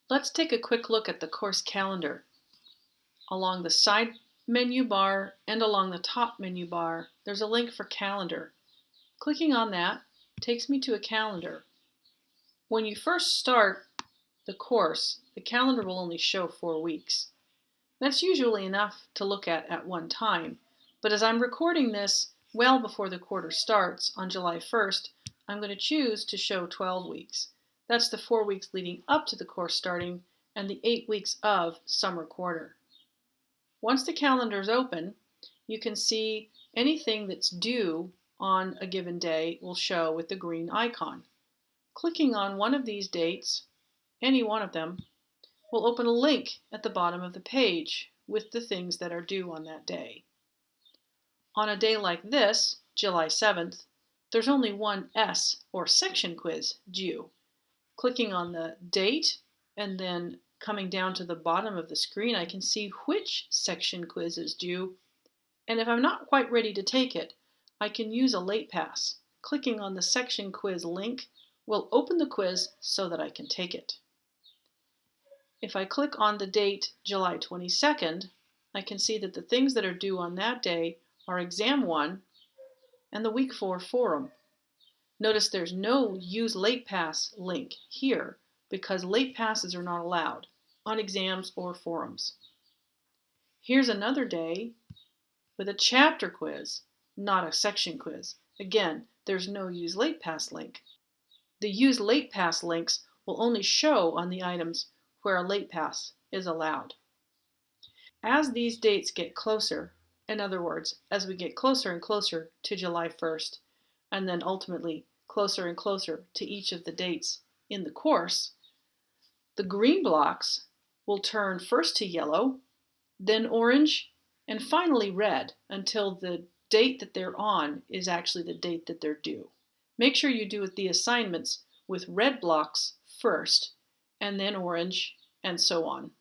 Let's take a quick look at the course calendar. Along the side menu bar and along the top menu bar, there's a link for calendar. Clicking on that takes me to a calendar. When you first start the course, the calendar will only show 4 weeks. That's usually enough to look at one time, but as I'm recording this well before the quarter starts on July 1st, I'm going to choose to show 12 weeks. That's the 4 weeks leading up to the course starting and the 8 weeks of summer quarter. Once the calendar is open, you can see anything that's due on a given day will show with the green icon. Clicking on one of these dates, any one of them, will open a link at the bottom of the page with the things that are due on that day. On a day like this, July 7th, there's only one S or section quiz due. Clicking on the date and then coming down to the bottom of the screen, I can see which section quiz is due, and if I'm not quite ready to take it, I can use a late pass. Clicking on the section quiz link will open the quiz so that I can take it. If I click on the date July 22nd, I can see that the things that are due on that day are Exam 1 and the Week 4 Forum. Notice there's no Use Late Pass link here because late passes are not allowed on exams or forums. Here's another day with a chapter quiz, not a section quiz. Again, there's no Use Late Pass link. The Use Late Pass links will only show on the items where a late pass is allowed. As these dates get closer, in other words, as we get closer and closer to July 1st, and then ultimately closer and closer to each of the dates in the course, the green blocks will turn first to yellow, then orange, and finally red until the date that they're on is actually the date that they're due. Make sure you do the assignments with red blocks first, and then orange, and so on.